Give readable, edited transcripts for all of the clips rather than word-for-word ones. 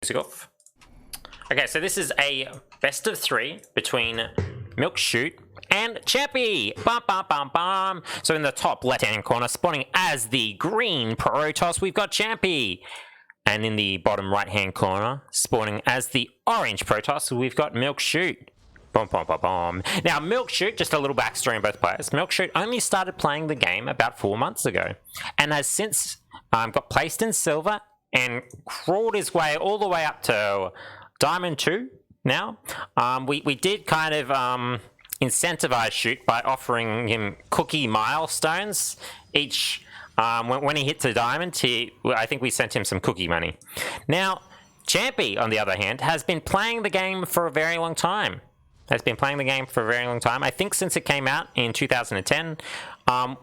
Music off. Okay, so this is a best of 3 between MILKShoot and Champi. Bum, bum, bum, bum. So in the top left-hand corner, spawning as the green Protoss, we've got Champi. And in the bottom right-hand corner, spawning as the orange Protoss, we've got MILKShoot. Bum, bum, bum, bum. Now, MILKShoot, just a little backstory on both players. MILKShoot only started playing the game about 4 months ago, and has since got placed in silver and crawled his way all the way up to Diamond 2 now. We did kind of incentivize Shoot by offering him cookie milestones each. When he hits a diamond, I think we sent him some cookie money. Now, Champi, on the other hand, has been playing the game for a very long time. I think since it came out in 2010.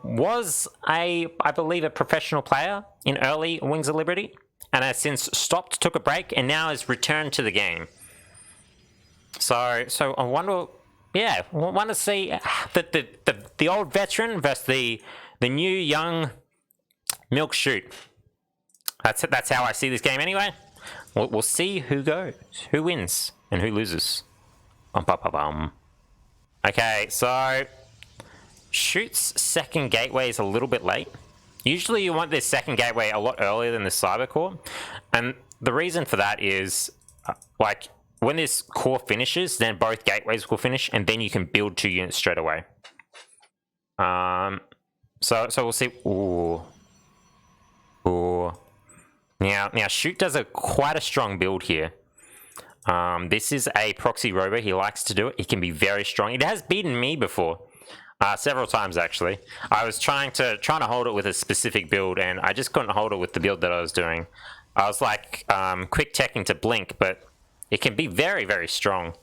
Was, I believe, a professional player in early Wings of Liberty, and has since stopped, took a break, and now has returned to the game. So I wonder, want to see the old veteran versus the new young MILKShoot. That's how I see this game anyway. We'll see who wins, and who loses. Okay, so Shoot's second gateway is a little bit late. Usually you want this second gateway a lot earlier than the cyber core, and the reason for that is like when this core finishes, then both gateways will finish, and then you can build 2 units straight away. So we'll see. Ooh. Now Shoot does quite a strong build here. This is a proxy robo. He likes to do it. He can be very strong. It has beaten me before, several times actually. I was trying to hold it with a specific build, and I just couldn't hold it with the build that I was doing. I was like quick teching to blink, but it can be very, very strong.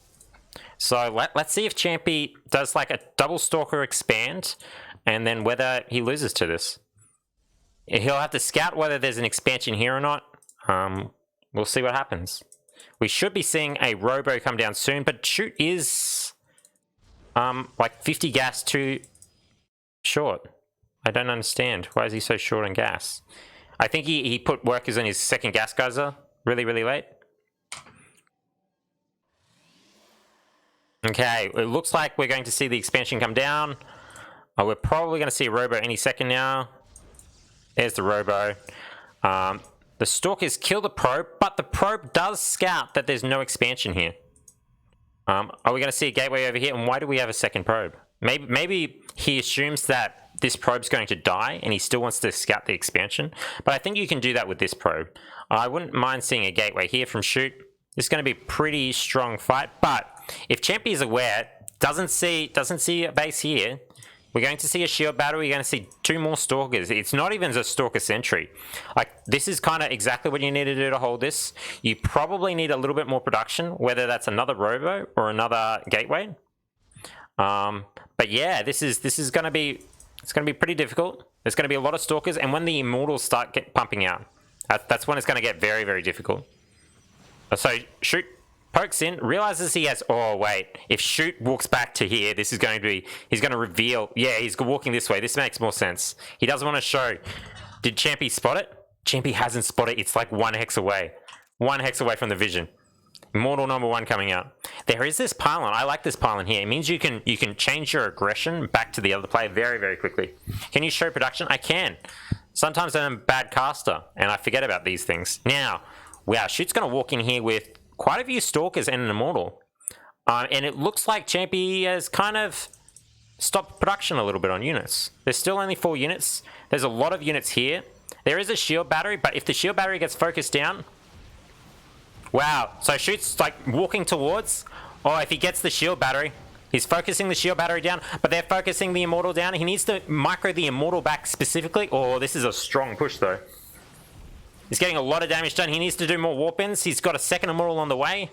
So let's see if Champi does like a double stalker expand, and then whether he loses to this. He'll have to scout whether there's an expansion here or not. We'll see what happens. We should be seeing a robo come down soon, but Shoot is like 50 gas too short. I don't understand. Why is he so short on gas? I think he put workers on his second gas geyser really, really late. Okay, it looks like we're going to see the expansion come down. We're probably going to see a robo any second now. There's the robo. The stalkers kill the probe, but the probe does scout that there's no expansion here. Are we going to see a gateway over here? And why do we have a second probe? Maybe he assumes that this probe's going to die and he still wants to scout the expansion. But I think you can do that with this probe. I wouldn't mind seeing a gateway here from Shoot. It's going to be a pretty strong fight. But if Champi is aware, doesn't see a base here, we're going to see a shield battery. We're going to see 2 more stalkers. It's not even a stalker sentry. Like, this is kind of exactly what you need to do to hold this. You probably need a little bit more production, whether that's another robo or another gateway. But yeah, this is going to be pretty difficult. There's going to be a lot of stalkers, and when the immortals start pumping out, that's when it's going to get very, very difficult. So Shoot pokes in, realizes he has... Oh, wait. If Shoot walks back to here, this is going to be... He's going to reveal... Yeah, he's walking this way. This makes more sense. He doesn't want to show... Did Champi spot it? Champi hasn't spotted it. It's like 1 hex away. 1 hex away from the vision. Immortal number 1 coming out. There is this pylon. I like this pylon here. It means you can change your aggression back to the other player very, very quickly. Can you show production? I can. Sometimes I'm a bad caster, and I forget about these things. Now, wow, Shoot's going to walk in here with quite a few stalkers and an immortal. And it looks like Champi has kind of stopped production a little bit on units. There's still only 4 units. There's a lot of units here. There is a shield battery, but if the shield battery gets focused down... Wow, so Shoot's like walking towards... Oh, if he gets the shield battery, he's focusing the shield battery down, but they're focusing the immortal down. He needs to micro the immortal back specifically. Oh, this is a strong push though. He's getting a lot of damage done. He needs to do more warp-ins. He's got a second immortal on the way.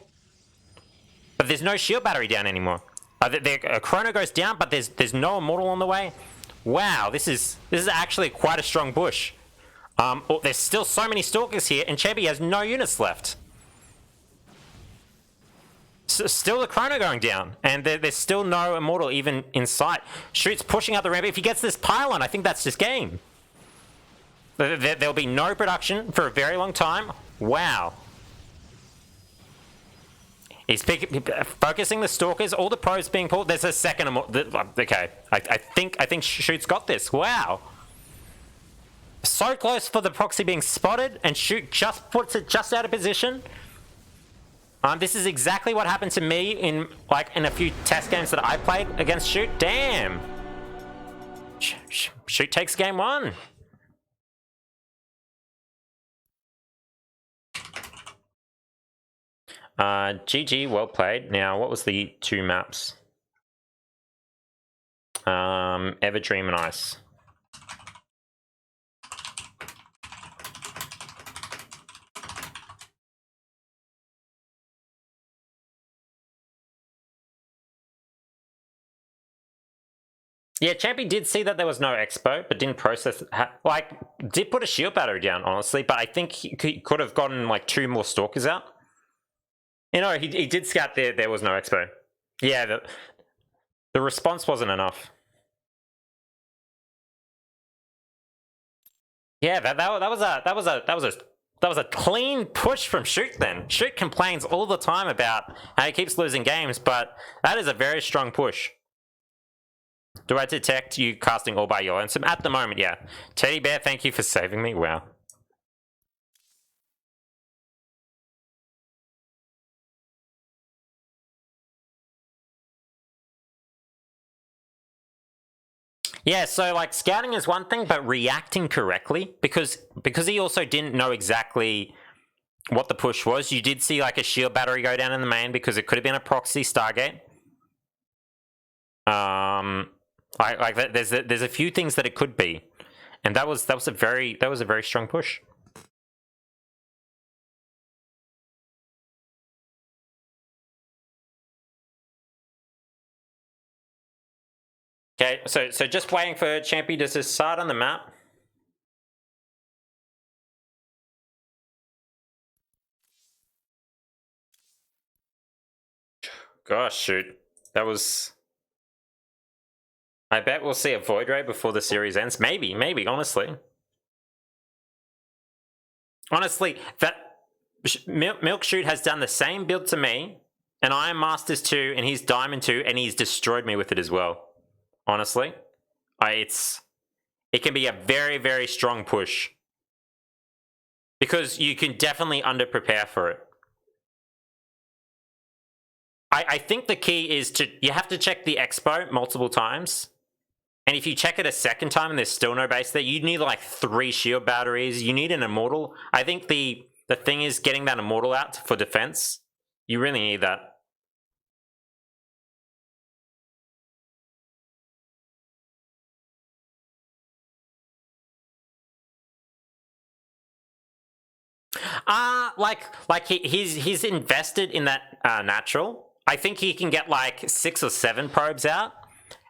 But there's no shield battery down anymore. A chrono goes down, but there's no immortal on the way. Wow, this is actually quite a strong push. There's still so many stalkers here, and Champi has no units left. Still the chrono going down, and there's still no immortal even in sight. Shoot's pushing out the ramp. If he gets this pylon, I think that's just game. There'll be no production for a very long time. Wow. He's focusing the stalkers. All the probes being pulled. There's a second. Okay, I think Shoot's got this. Wow. So close for the proxy being spotted, and Shoot just puts it just out of position. This is exactly what happened to me in a few test games that I played against Shoot. Damn. Shoot takes game 1. GG, well played. Now, what was the 2 maps? Everdream and Ice. Yeah, Champi did see that there was no expo, but didn't process it. Did put a shield battery down, honestly, but I think he could have gotten like 2 more stalkers out. You know, he did scout there was no expo. Yeah, the response wasn't enough. Yeah, that was a clean push from Shoot then. Shoot complains all the time about how he keeps losing games, but that is a very strong push. Do I detect you casting all by your lonesome? At the moment, yeah. Teddy Bear, thank you for saving me. Wow. Yeah, so like scouting is one thing, but reacting correctly, because he also didn't know exactly what the push was. You did see like a shield battery go down in the main because it could have been a proxy Stargate. There's a few things that it could be, and that was a very strong push. Okay, so just waiting for Champi to decide on the map. Gosh, Shoot. That was... I bet we'll see a Void Ray before the series ends. Maybe, honestly. Honestly, that MILKShoot has done the same build to me, and I am Masters 2, and he's Diamond 2, and he's destroyed me with it as well. Honestly. It can be a very, very strong push. Because you can definitely under-prepare for it. I think the key is you have to check the expo multiple times. And if you check it a second time and there's still no base there, you need like 3 shield batteries. You need an immortal. I think the thing is getting that immortal out for defense. You really need that. He's invested in that natural. I think he can get like 6 or 7 probes out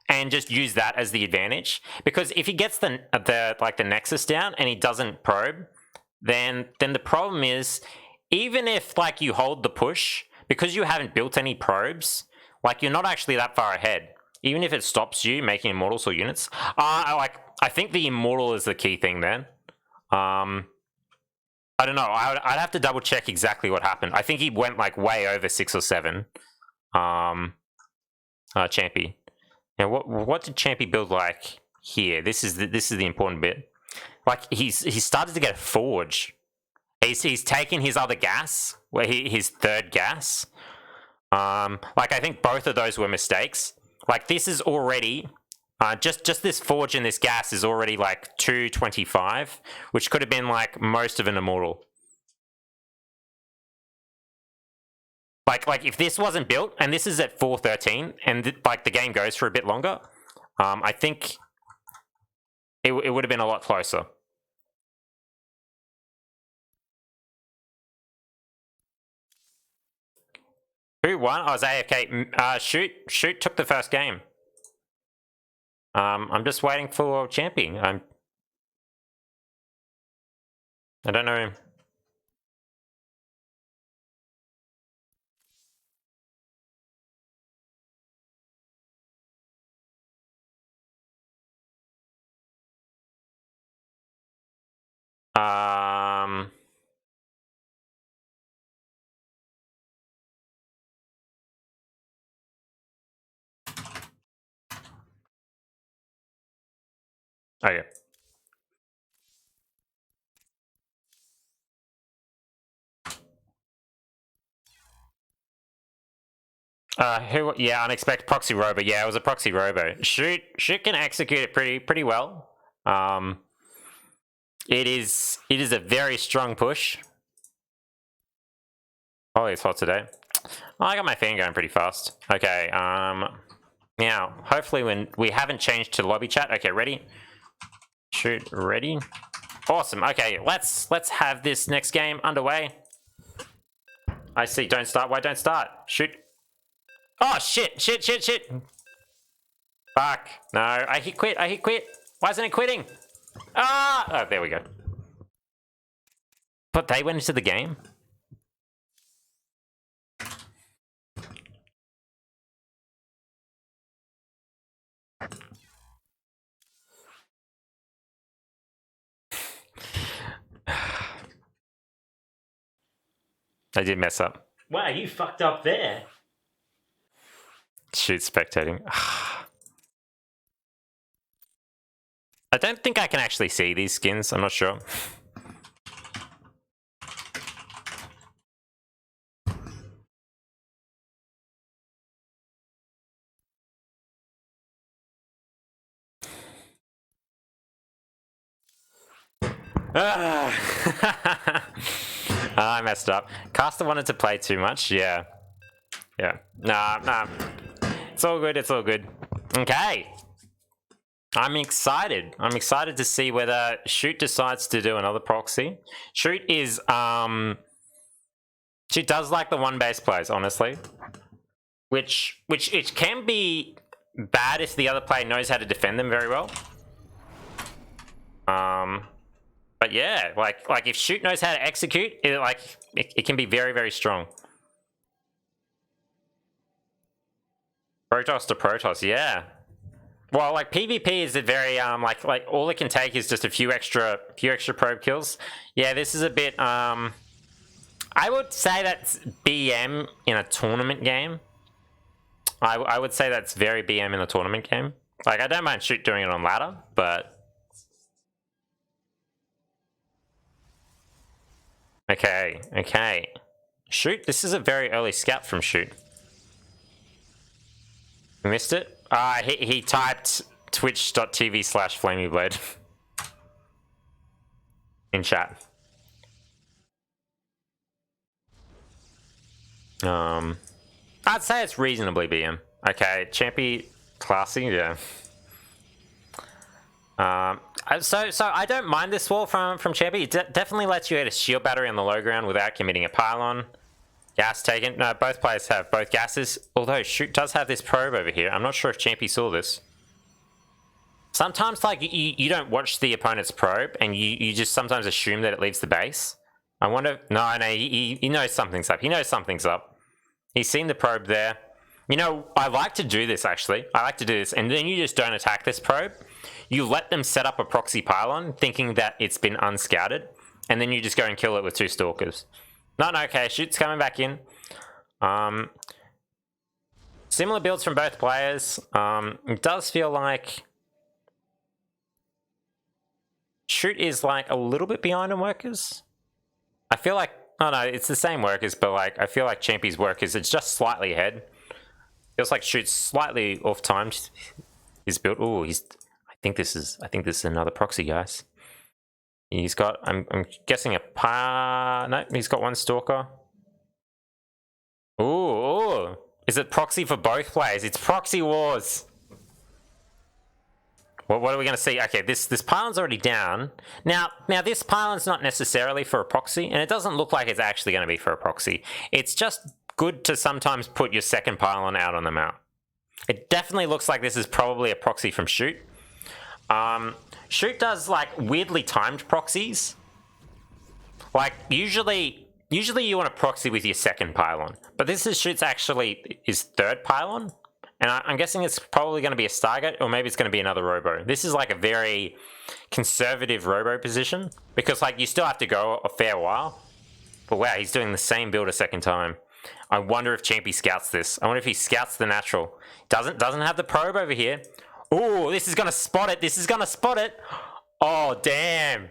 and just use that as the advantage. Because if he gets the Nexus down and he doesn't probe, then the problem is, even if like you hold the push, because you haven't built any probes, like you're not actually that far ahead. Even if it stops you making immortals or units, I think the immortal is the key thing then. I don't know. I'd have to double check exactly what happened. I think he went like way over 6 or 7. Champi. Now, what did Champi build like here? This is the important bit. Like he started to get a forge. He's taken his other gas, his 3rd gas. Like I think both of those were mistakes. Like this is already just this forge and this gas is already like 225, which could have been like most of an immortal. Like if this wasn't built, and this is at 413, and like the game goes for a bit longer, I think it would have been a lot closer. Who won? I was AFK. Shoot took the first game. I'm just waiting for Champi. I don't know. Okay. Yeah, unexpected proxy robo. Yeah, it was a proxy robo. Shoot can execute it pretty well. It is a very strong push. Oh, it's hot today. Oh, I got my fan going pretty fast. Okay, now, hopefully when we haven't changed to lobby chat. Okay, ready? Shoot, ready? Awesome. Okay, let's have this next game underway. I see, don't start. Why don't start? Shoot. Oh, shit. Fuck. No, I hit quit. Why isn't it quitting? Ah! Oh, there we go. But they went into the game? I did mess up. Wow, you fucked up there. Shoot, spectating. I don't think I can actually see these skins. I'm not sure. I messed up. Caster wanted to play too much. Yeah. Nah. It's all good. Okay. I'm excited to see whether Shoot decides to do another proxy. Shoot is she does like the one base plays, honestly. Which it can be bad if the other player knows how to defend them very well. But yeah, like if Shoot knows how to execute, it can be very strong. Protoss to Protoss, yeah. Well, like PvP is a very like all it can take is just a few extra probe kills. Yeah, this is a bit I would say that's BM in a tournament game. I would say that's very BM in a tournament game. Like I don't mind Shoot doing it on ladder, but okay. Shoot, this is a very early scout from Shoot. Missed it? He typed twitch.tv/Flamyblade in chat. I'd say it's reasonably BM. Okay, Champi, classy, yeah. So I don't mind this wall from Champi. It definitely lets you hit a shield battery on the low ground without committing a pylon. Gas taken. No, both players have both gases. Although Shoot does have this probe over here. I'm not sure if Champi saw this. Sometimes, like, you don't watch the opponent's probe, and you just sometimes assume that it leaves the base. I wonder... No, he knows something's up. He knows something's up. He's seen the probe there. You know, I like to do this, actually. I like to do this, and then you just don't attack this probe. You let them set up a proxy pylon, thinking that it's been unscouted, and then you just go and kill it with 2 stalkers. No, okay, Shoot's coming back in. Similar builds from both players. It does feel like Shoot is like a little bit behind on workers. I feel like, oh no, it's the same workers, but like I feel like Champi's workers, it's just slightly ahead. Feels like Shoot's slightly off timed. His build. Oh, I think this is another proxy, guys. He's got, I'm guessing no, he's got 1 stalker. Ooh, is it proxy for both players? It's proxy wars. Well, what are we going to see? Okay, this pylon's already down. Now this pylon's not necessarily for a proxy, and it doesn't look like it's actually going to be for a proxy. It's just good to sometimes put your second pylon out on the map. It definitely looks like this is probably a proxy from Shoot. Shoot does like weirdly timed proxies. Like usually you want to proxy with your second pylon, but this is Shoot's actually his 3rd pylon, and I'm guessing it's probably going to be a Stargate, or maybe it's going to be another robo. This is like a very conservative robo position, because like you still have to go a fair while. But wow, he's doing the same build a second time. I wonder if Champi scouts this. I wonder if he scouts the natural. Doesn't have the probe over here. Oh, this is going to spot it. This is going to spot it. Oh, damn.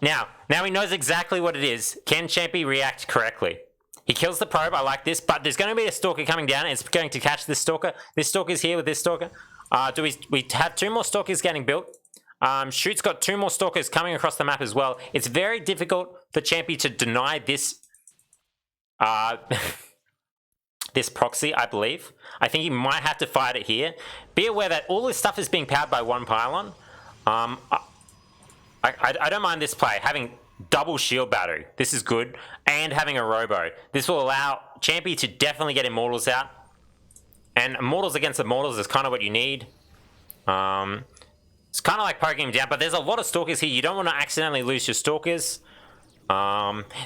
Now he knows exactly what it is. Can Champi react correctly? He kills the probe. I like this, but there's going to be a stalker coming down. It's going to catch this stalker. This stalker's here with this stalker. Do we have 2 more stalkers getting built? Shoot's got 2 more stalkers coming across the map as well. It's very difficult for Champi to deny this this proxy, I believe. I think he might have to fight it here. Be aware that all this stuff is being powered by 1 pylon. I don't mind this play, having double shield battery. This is good. And having a robo. This will allow Champi to definitely get Immortals out. And Immortals against Immortals is kind of what you need. It's kind of like poking him down, but there's a lot of Stalkers here. You don't want to accidentally lose your Stalkers.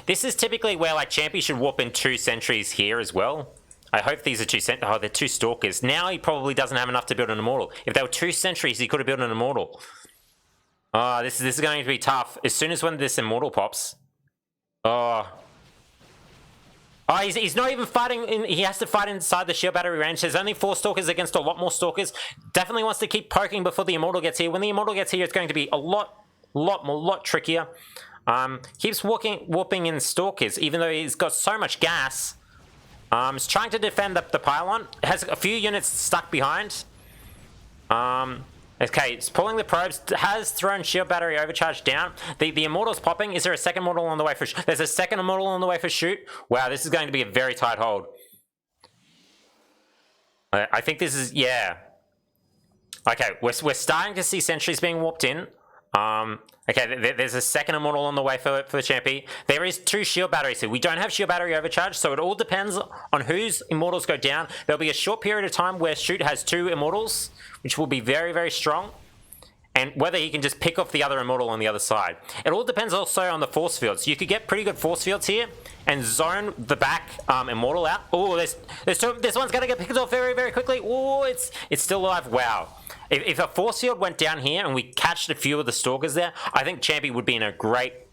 This is typically where like Champi should warp in 2 sentries here as well. I hope these are 2 oh, they're 2 Stalkers. Now he probably doesn't have enough to build an Immortal. If there were 2 sentries, he could have built an Immortal. This is going to be tough. As soon as when this Immortal pops. He's not even fighting. He has to fight inside the shield battery range. There's only 4 Stalkers against a lot more Stalkers. Definitely wants to keep poking before the Immortal gets here. When the Immortal gets here, it's going to be a lot trickier. Keeps warping in Stalkers, even though he's got so much gas. He's trying to defend the pylon. Has a few units stuck behind. Okay, it's pulling the probes. Has thrown shield battery overcharge down. The Immortal's popping. Is there a second Immortal on the way for Shoot? There's a second Immortal on the way for Shoot. Wow, this is going to be a very tight hold. I think this is, yeah. Okay, we're starting to see sentries being warped in. Okay, there's a second Immortal on the way for Champi. There is 2 shield batteries here. We don't have shield battery overcharge, so it all depends on whose Immortals go down. There'll be a short period of time where Shoot has 2 Immortals, which will be very, very strong. And whether he can just pick off the other Immortal on the other side. It all depends also on the force fields. You could get pretty good force fields here and zone the back Immortal out. Oh, this one's going to get picked off very, very quickly. Oh, it's still alive. Wow. If a force field went down here and we catched a few of the Stalkers there, I think Champi would be in a great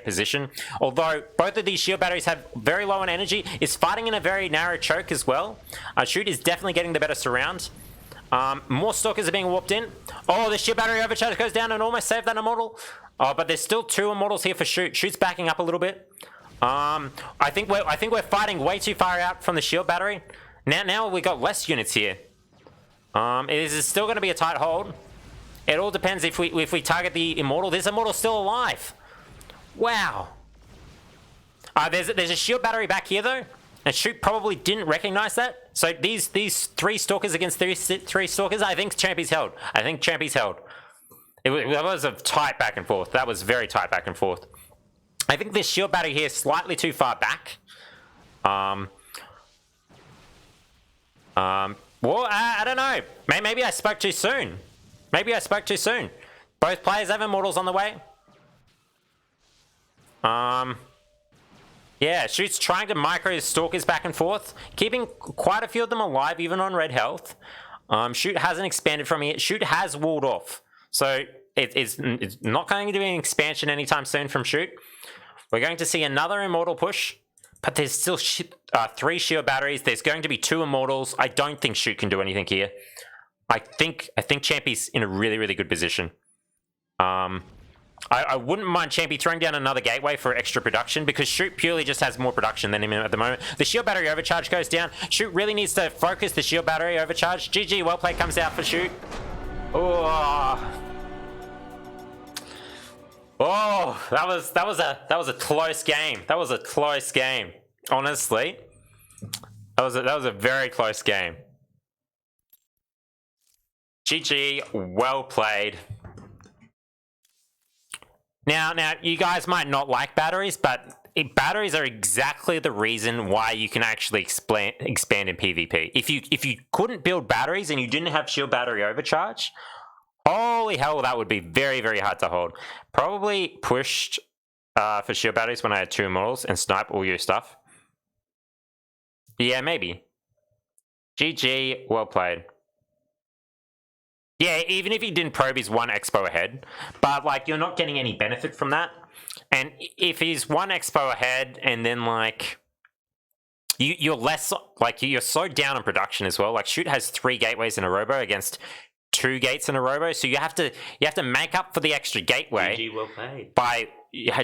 position. Although both of these shield batteries have very low on energy, is fighting in a very narrow choke as well. Shoot is definitely getting the better surround. More Stalkers are being warped in. Oh, the shield battery overcharge goes down and almost saved that Immortal. Oh, but there's still 2 Immortals here for Shoot. Shoot's backing up a little bit. I think we're fighting way too far out from the shield battery. Now we got less units here. It is still going to be a tight hold. It all depends if we target the Immortal. This Immortal's still alive. Wow. There's a shield battery back here though, and Shoot probably didn't recognize that. So these 3 Stalkers against 3 Stalkers, I think Champi's held. That was a tight back and forth. That was very tight back and forth. I think this shield battery here is slightly too far back. Well, I don't know. Maybe I spoke too soon. Both players have Immortals on the way. Yeah, Shoot's trying to micro his Stalkers back and forth, keeping quite a few of them alive, even on red health. Shoot hasn't expanded from here. Shoot has walled off. So it's not going to be an expansion anytime soon from Shoot. We're going to see another Immortal push. But there's still 3 shield batteries. There's going to be 2 Immortals. I don't think Shoot can do anything here. I think Champi's in a really good position. I wouldn't mind Champi throwing down another gateway for extra production because Shoot purely just has more production than him at the moment. The shield battery overcharge goes down. Shoot really needs to focus the shield battery overcharge. GG, well played comes out for Shoot. Oh, that was a close game. Honestly, that was a very close game. GG, well played. Now, you guys might not like batteries, but batteries are exactly the reason why you can actually expand in PvP. If you couldn't build batteries and you didn't have shield battery overcharge, holy hell, that would be very hard to hold. Probably pushed for shield batteries when I had 2 Immortals and snipe all your stuff. Yeah, maybe. GG, well played. Yeah, even if he didn't probe, he's 1 expo ahead. But, like, you're not getting any benefit from that. And if he's 1 expo ahead and then, like, you're less, like, you're so down on production as well. Like, Shoot has 3 gateways in a robo against 2 gates and a robo, so you have to make up for the extra gateway GG, well played. by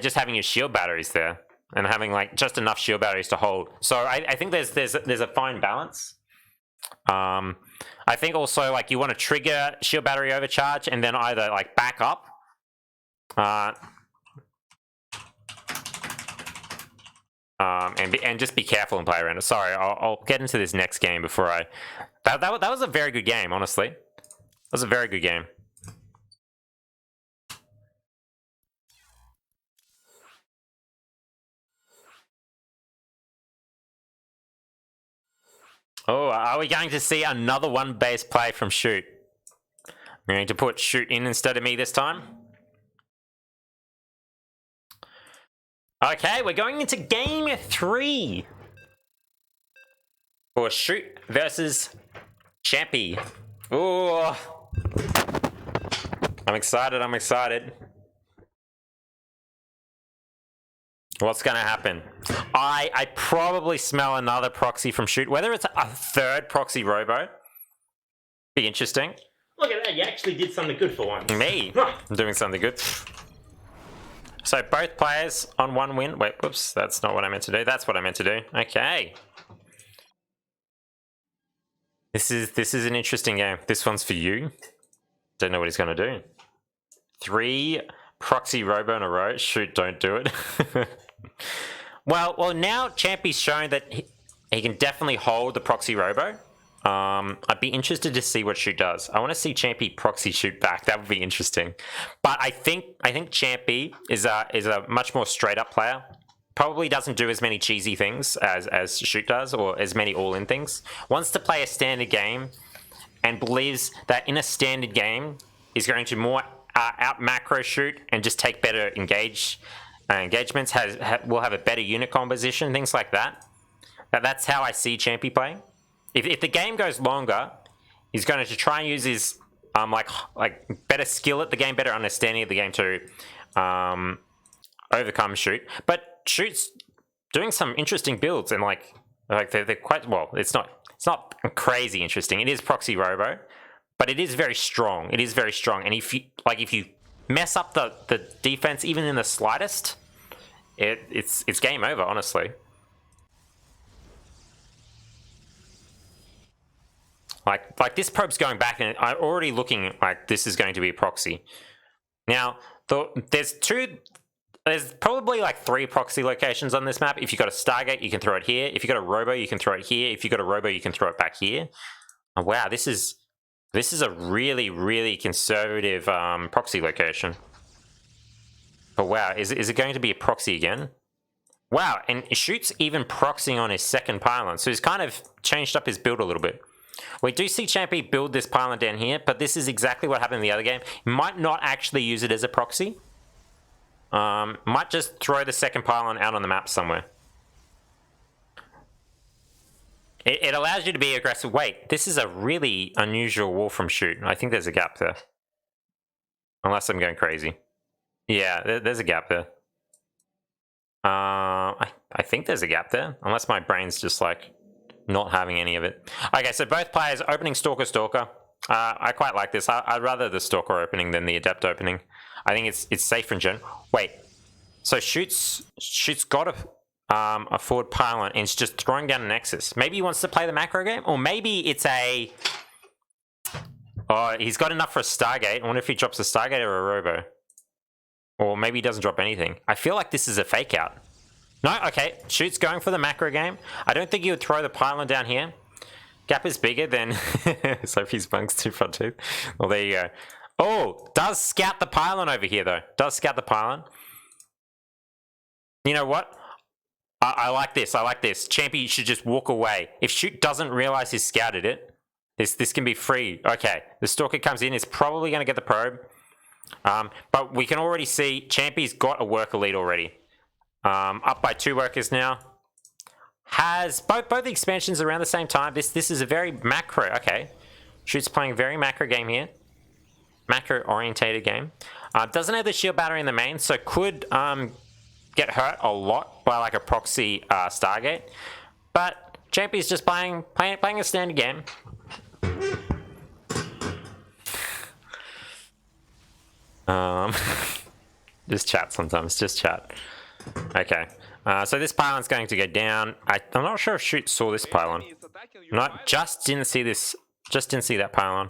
just having your shield batteries there and having like just enough shield batteries to hold. So I think there's a fine balance. I think also like you want to trigger shield battery overcharge and then either like back up. And just be careful and play around it. Sorry, I'll get into this next game before I... That was a very good game, honestly. That was a very good game. Oh, are we going to see another one base play from Shoot? I'm going to put Shoot in instead of me this time. Okay, we're going into game 3 for Shoot versus Champi. Ooh, I'm excited. I'm excited. What's going to happen? I probably smell another proxy from Shoot. Whether it's a third proxy robo, be interesting. Look at that, you actually did something good for once. Me, I'm doing something good. So both players on 1 win. Wait, whoops, that's not what I meant to do. That's what I meant to do. Okay. This is an interesting game. This one's for you. Don't know what he's going to do. 3 proxy robo in a row. Shoot, don't do it. Well, now Champi's shown that he can definitely hold the proxy robo. I'd be interested to see what Shoot does. I want to see Champi proxy Shoot back. That would be interesting. But I think Champi is a much more straight up player. Probably doesn't do as many cheesy things as Shoot does, or as many all-in things. Wants to play a standard game and believes that in a standard game he's going to more out macro Shoot and just take better engagements. Will have a better unit composition, things like that. That's how I see Champi playing. If the game goes longer, he's going to try and use his like better skill at the game, better understanding of the game to overcome Shoot. But Shoot's doing some interesting builds, and like they're quite well. It's not crazy interesting. It is proxy robo, but it is very strong. It is very strong, and if you mess up the defense even in the slightest, it's game over, honestly. Like this probe's going back, and I'm already looking like this is going to be a proxy. Now, there's probably like 3 proxy locations on this map. If you've got a Stargate, you can throw it here. If you've got a robo, you can throw it here. If you've got a robo, you can throw it back here. Oh, wow, this is a really, really conservative proxy location. But wow, is it going to be a proxy again? Wow, and Shoot's even proxying on his second pylon, so he's kind of changed up his build a little bit. We do see Champi build this pylon down here, but this is exactly what happened in the other game. He might not actually use it as a proxy. Might just throw the second pylon out on the map somewhere. It allows you to be aggressive. Wait, this is a really unusual wall from Shoot. I think there's a gap there. Unless I'm going crazy. Yeah, there's a gap there. I think there's a gap there. Unless my brain's just like not having any of it. Okay, so both players opening Stalker. I quite like this. I'd rather the Stalker opening than the Adept opening. I think it's safer in general. Wait, so Shoot's got a forward pylon and it's just throwing down a Nexus. Maybe he wants to play the macro game, or maybe it's a... Oh, he's got enough for a Stargate. I wonder if he drops a Stargate or a Robo. Or maybe he doesn't drop anything. I feel like this is a fake out. No, okay, Shoot's going for the macro game. I don't think he would throw the pylon down here. Gap is bigger than Sophie's Bunk's 2 front teeth. Well, there you go. Oh, does scout the pylon over here, though. Does scout the pylon. You know what? I like this. I like this. Champi should just walk away. If Shoot doesn't realize he's scouted it, this can be free. Okay, the Stalker comes in. Is probably going to get the probe. But we can already see Champi's got a worker lead already. Up by 2 workers now. Has both the expansions around the same time. This is a very macro. Okay, Shoot's playing a very macro game here. Macro orientated game. Doesn't have the shield battery in the main, so could get hurt a lot by like a proxy Stargate. But Champi's just playing a standard game. Just chat sometimes, just chat. Okay, so this pylon's going to go down. I'm not sure if Shoot saw this pylon. Not just didn't see this, just didn't see that pylon.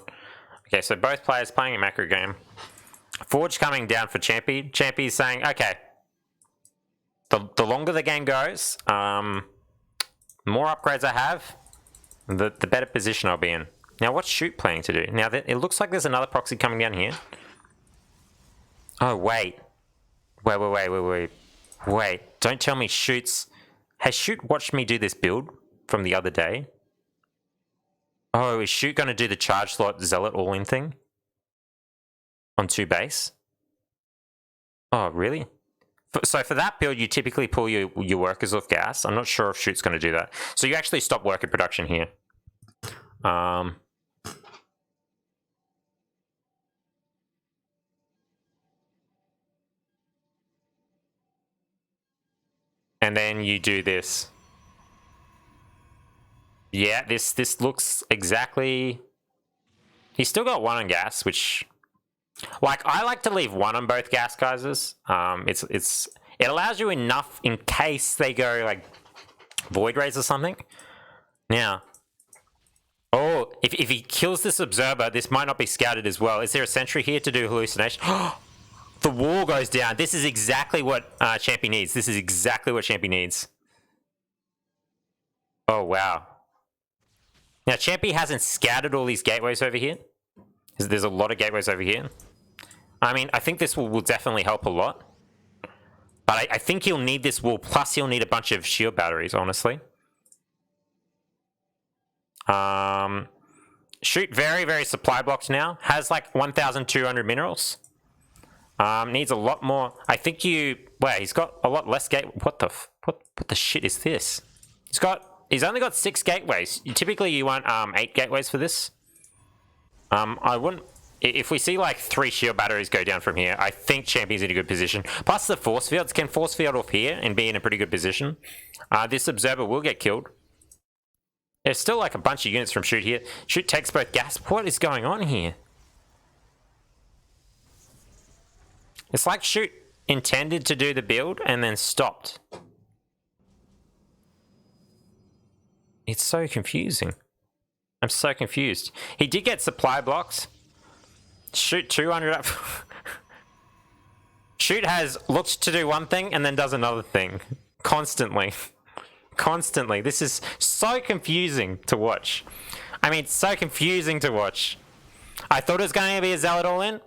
Okay, so both players playing a macro game. Forge coming down for Champi. Champi's saying, okay, the longer the game goes, more upgrades I have, the better position I'll be in. Now, what's Shoot planning to do? Now, it looks like there's another proxy coming down here. Oh, wait. Wait. Don't tell me Shoot's... Has Shoot watched me do this build from the other day? Oh, is Shoot going to do the charge slot Zealot all-in thing? On 2 base? Oh, really? So for that build, you typically pull your workers off gas. I'm not sure if Shoot's going to do that. So you actually stop worker production here. And then you do this. Yeah, this looks exactly... He's still got 1 on gas, which... Like, I like to leave 1 on both gas geysers. It allows you enough in case they go, like, Void Rays or something. Now... Oh, if he kills this observer, this might not be scouted as well. Is there a sentry here to do hallucination? The wall goes down. This is exactly what Champi needs. This is exactly what Champi needs. Oh, wow. Now, Champi hasn't scouted all these gateways over here. There's a lot of gateways over here. I mean, I think this will definitely help a lot. But I think he'll need this wall, plus he'll need a bunch of shield batteries, honestly. Shoot very, very supply blocked now. Has like 1,200 minerals. Needs a lot more. I think you... Wait, he's got a lot less gate... What the shit is this? He's only got 6 gateways. Typically, you want 8 gateways for this. I wouldn't... If we see like 3 shield batteries go down from here, I think Champion's in a good position. Plus the force fields can force field off here and be in a pretty good position. This observer will get killed. There's still like a bunch of units from Shoot here. Shoot takes both gas. What is going on here? It's like Shoot intended to do the build and then stopped. It's so confusing. I'm so confused. He did get supply blocks. Shoot 200 up. Shoot has looked to do one thing and then does another thing. Constantly. Constantly. This is so confusing to watch. I mean, so confusing to watch. I thought it was going to be a Zealot all-in.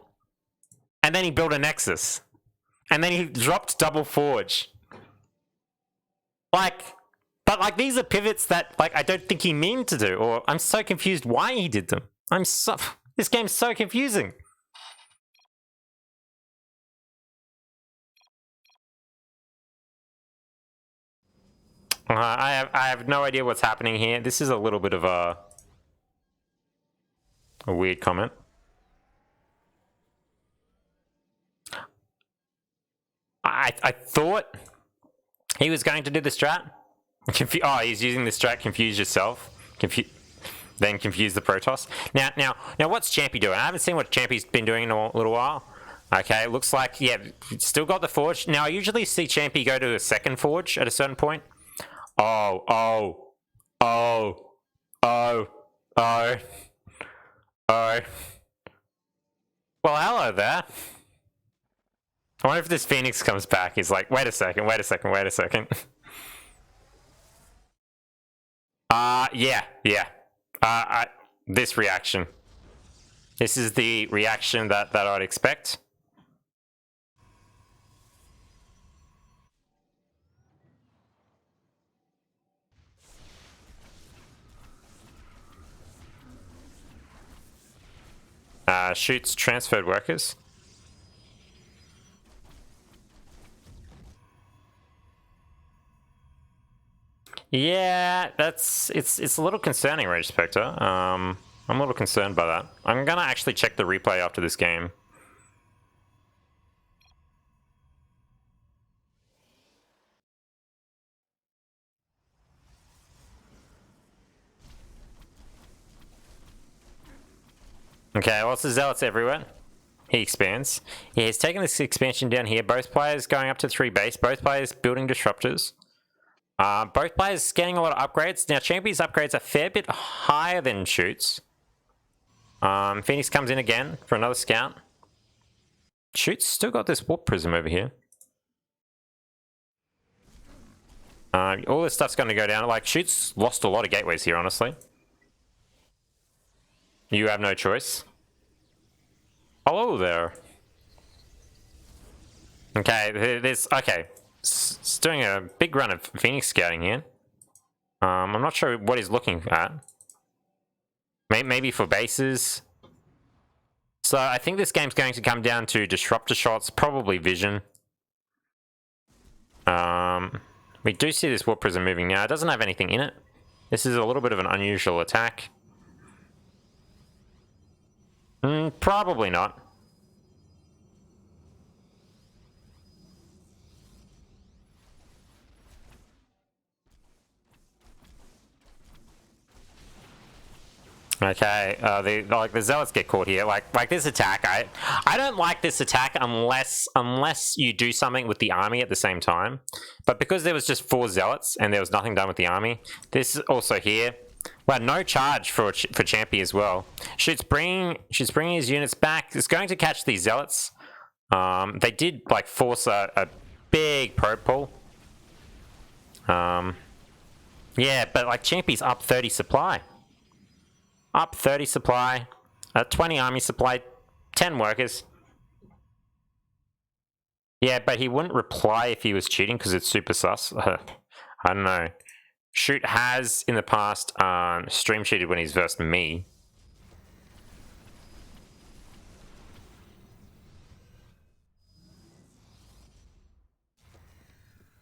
And then he built a Nexus. And then he dropped double Forge. But these are pivots that, I don't think he meant to do. Or I'm so confused why he did them. This game's so confusing. I have no idea what's happening here. This is a little bit of a weird comment. I thought he was going to do the strat. Oh, he's using the strat. Confuse yourself. Then confuse the Protoss. Now, what's Champi doing? I haven't seen what Champi's been doing in a little while. Okay, it looks like, yeah, still got the Forge. Now, I usually see Champi go to a second Forge at a certain point. Oh. Well, hello there. I wonder if this Phoenix comes back. He's like, wait a second. Yeah. This reaction. This is the reaction that I'd expect. Shoots transferred workers. Yeah, it's a little concerning, Rage Spectre. I'm a little concerned by that. I'm gonna actually check the replay after this game. Okay, what's the Zealots everywhere? he expands. Yeah, he's taking this expansion down here. Both players going up to 3 base. Both players building disruptors. Both players getting a lot of upgrades. Now, Champi's upgrades are a fair bit higher than Shoot's. Phoenix comes in again for another scout. Shoot's still got this warp prism over here. All this stuff's going to go down. Like, Shoot's lost a lot of gateways here, honestly. You have no choice. Hello there. Okay, there's... Okay. It's doing a big run of Phoenix scouting here. I'm not sure what he's looking at. Maybe for bases. So I think this game's going to come down to disruptor shots, probably vision. We do see this warp prism moving now. It doesn't have anything in it. This is a little bit of an unusual attack. Probably not. Okay, the zealots get caught here. Like this attack, I don't like this attack unless you do something with the army at the same time. But because there was just 4 zealots and there was nothing done with the army, this is also here. Well, no charge for Champi as well. She's bringing his units back. It's going to catch these zealots. They did like force a big probe pull. Yeah, but like Champi's up 30 supply. Up 30 supply, 20 army supply, 10 workers. Yeah, but he wouldn't reply if he was cheating because it's super sus. I don't know. Shoot has in the past stream cheated when he's versed me.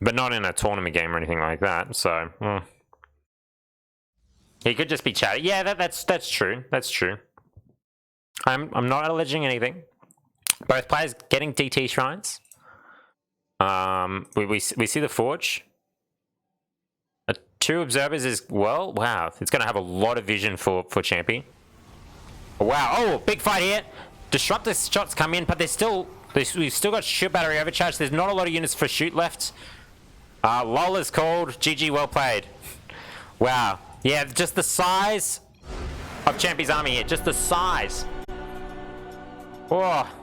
But not in a tournament game or anything like that, so... He could just be chatting. Yeah, that's true. That's true. I'm not alleging anything. Both players getting DT shrines. We see the forge. 2 observers as well. Wow, it's going to have a lot of vision for Champi. Wow. Oh, big fight here. Disruptor shots come in, but we've still got shoot battery overcharge. There's not a lot of units for shoot left. LOL is called. GG, well played. Wow. Yeah, just the size of Champi's army here. Just the size. Oh.